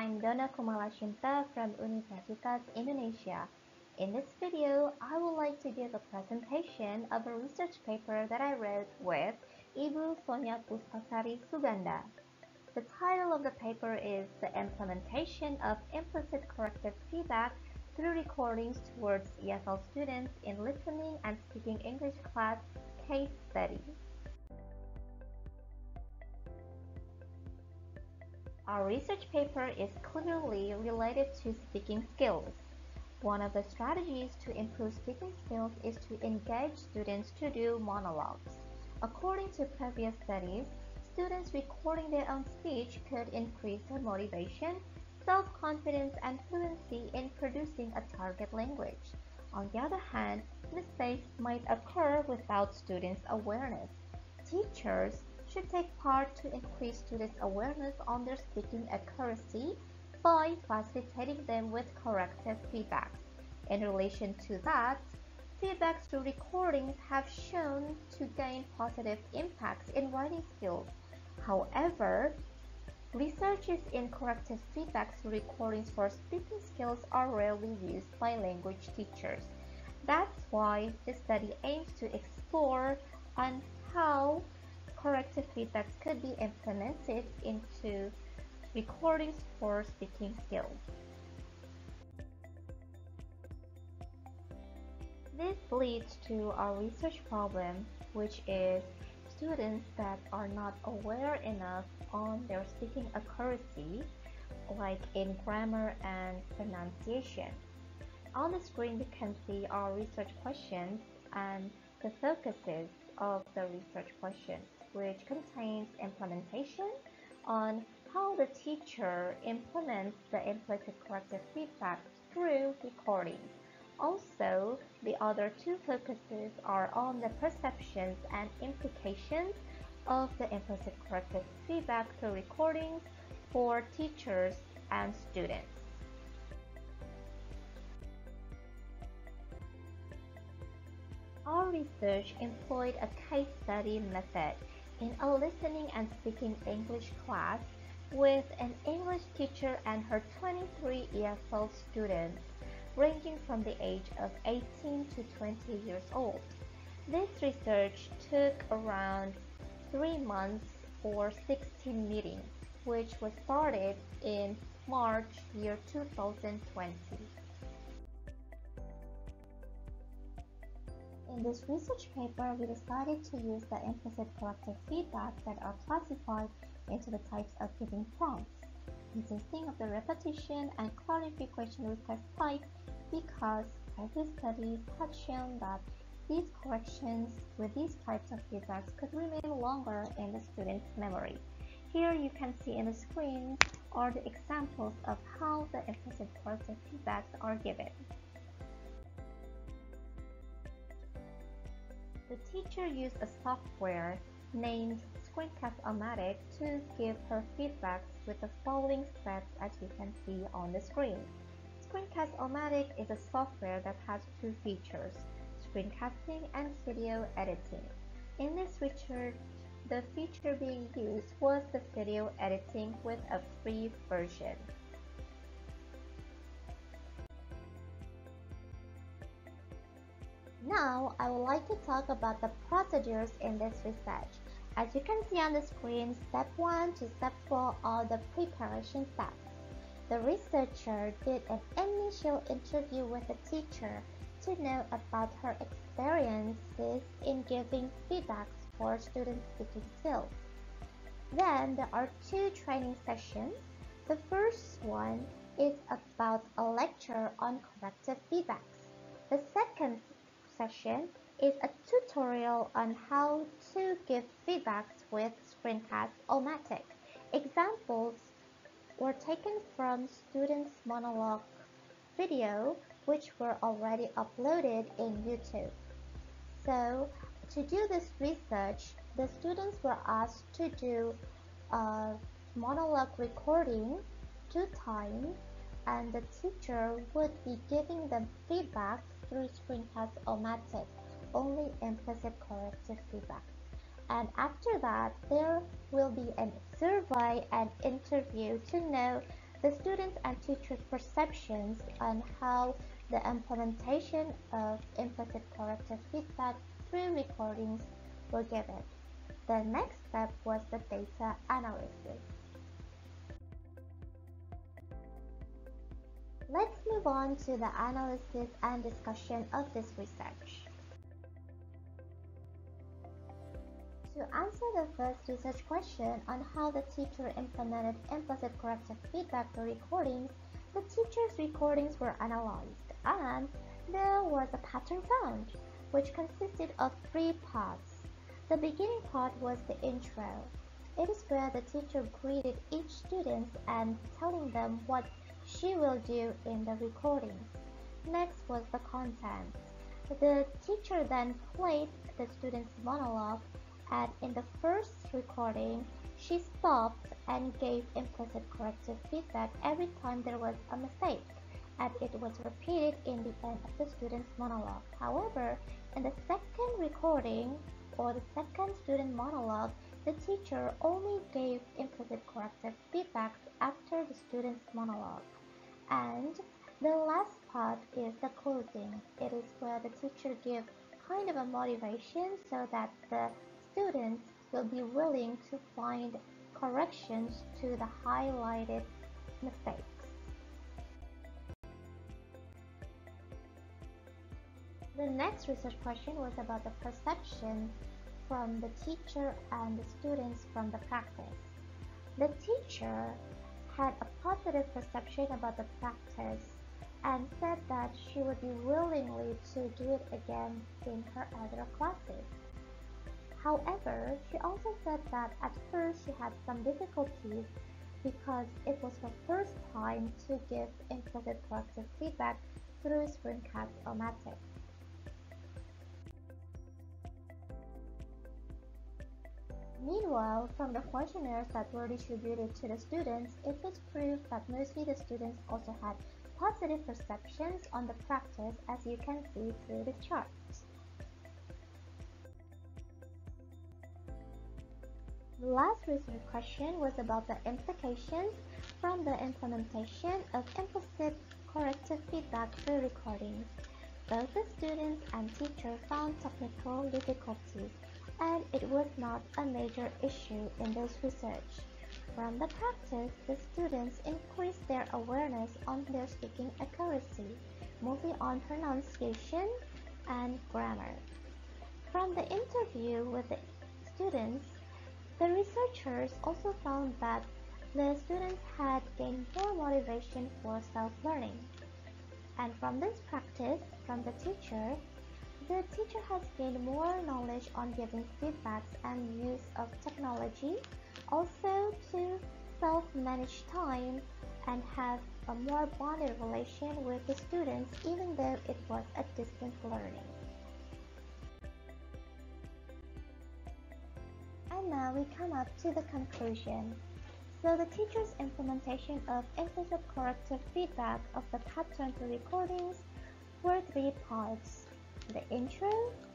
I'm Dona Kumala Shinta from Universitas Indonesia. In this video, I would like to give a presentation of a research paper that I wrote with Ibu Sonya Puspasari Suganda. The title of the paper is The Implementation of Implicit Corrective Feedback Through Recordings Towards EFL Students in Listening and Speaking English Class Case Study. Our research paper is clearly related to speaking skills. One of the strategies to improve speaking skills is to engage students to do monologues. According to previous studies, students recording their own speech could increase their motivation, self-confidence, and fluency in producing a target language. On the other hand, mistakes might occur without students' awareness. Teachers should take part to increase students' awareness on their speaking accuracy by facilitating them with corrective feedback. In relation to that, feedback through recordings have shown to gain positive impacts in writing skills. However, researches in corrective feedback through recordings for speaking skills are rarely used by language teachers. That's why this study aims to explore on how corrective feedbacks could be implemented into recordings for speaking skills. This leads to our research problem, which is students that are not aware enough on their speaking accuracy, like in grammar and pronunciation. On the screen, you can see our research questions and the focuses of the research questions, which contains implementation on how the teacher implements the implicit corrective feedback through recording. Also, the other two focuses are on the perceptions and implications of the implicit corrective feedback through recordings for teachers and students. Our research employed a case study method in a listening and speaking English class with an English teacher and her 23 EFL students, ranging from the age of 18 to 20 years old. This research took around 3 months or 16 meetings, which was started in March year 2020. In this research paper, we decided to use the implicit corrective feedback that are classified into the types of giving prompts, consisting of the repetition and clarification request type, because previous studies had shown that these corrections with these types of feedbacks could remain longer in the student's memory. Here you can see in the screen are the examples of how the implicit corrective feedbacks are given. The teacher used a software named Screencast-O-Matic to give her feedbacks with the following steps as you can see on the screen. Screencast-O-Matic is a software that has two features, screencasting and video editing. In this research, the feature being used was the video editing with a free version. Now, I would like to talk about the procedures in this research. As you can see on the screen, step 1 to step 4 are the preparation steps. The researcher did an initial interview with the teacher to know about her experiences in giving feedbacks for students' speaking skills. Then there are 2 training sessions. The first one is about a lecture on corrective feedbacks. The second session is a tutorial on how to give feedbacks with Screencast-O-Matic. Examples were taken from students' monologue video, which were already uploaded in YouTube. So, to do this research, the students were asked to do a monologue recording 2 times, and the teacher would be giving them feedback through Screencast-O-Matic, only implicit corrective feedback. And after that, there will be a survey and interview to know the students and teachers' perceptions on how the implementation of implicit corrective feedback through recordings were given. The next step was the data analysis. Let's move on to the analysis and discussion of this research. To answer the first research question on how the teacher implemented implicit corrective feedback through recordings, the teacher's recordings were analyzed, and there was a pattern found, which consisted of 3 parts. The beginning part was the intro. It is where the teacher greeted each student and telling them what she will do in the recordings. Next was the content. The teacher then played the student's monologue, and in the first recording, she stopped and gave implicit corrective feedback every time there was a mistake, and it was repeated in the end of the student's monologue. However, in the second recording, or the second student monologue, the teacher only gave implicit corrective feedback after the student's monologue. And the last part is the closing. It is where the teacher gives kind of a motivation so that the students will be willing to find corrections to the highlighted mistakes. The next research question was about the perception from the teacher and the students from the practice. The teacher had a positive perception about the practice and said that she would be willingly to do it again in her other classes. However, she also said that at first she had some difficulties because it was her first time to give implicit corrective feedback through screencast-o-matic. Meanwhile, from the questionnaires that were distributed to the students, it was proved that mostly the students also had positive perceptions on the practice, as you can see through the charts. The last research question was about the implications from the implementation of implicit corrective feedback through recordings. Both the students and teacher found technical difficulties, and it was not a major issue in this research. From the practice, the students increased their awareness on their speaking accuracy, mostly on pronunciation and grammar. From the interview with the students, the researchers also found that the students had gained more motivation for self-learning. And from this practice, from the teacher has gained more knowledge on giving feedbacks and use of technology, also to self-manage time and have a more bonded relation with the students even though it was a distance learning. And now we come up to the conclusion. So the teacher's implementation of implicit corrective feedback of the pattern to recordings were 3 parts: the intro,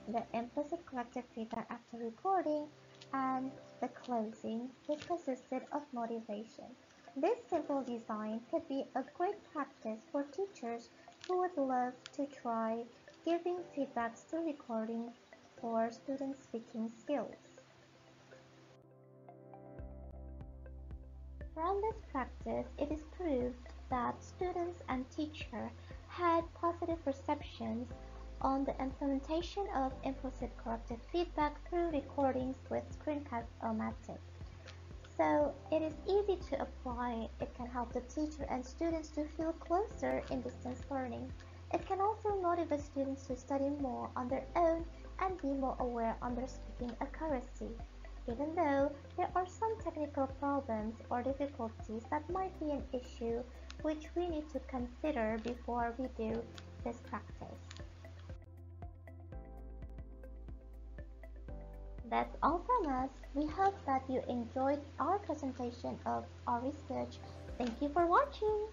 the implicit corrective feedback after recording, and the closing, which consisted of motivation. This simple design could be a great practice for teachers who would love to try giving feedbacks to recordings for student speaking skills. From this practice, it is proved that students and teachers had positive perceptions on the implementation of implicit corrective feedback through recordings with screencast-o-matic. So it is easy to apply. It can help the teacher and students to feel closer in distance learning. It can also motivate students to study more on their own and be more aware on their speaking accuracy, even though there are some technical problems or difficulties that might be an issue which we need to consider before we do this practice. That's all from us. We hope that you enjoyed our presentation of our research. Thank you for watching.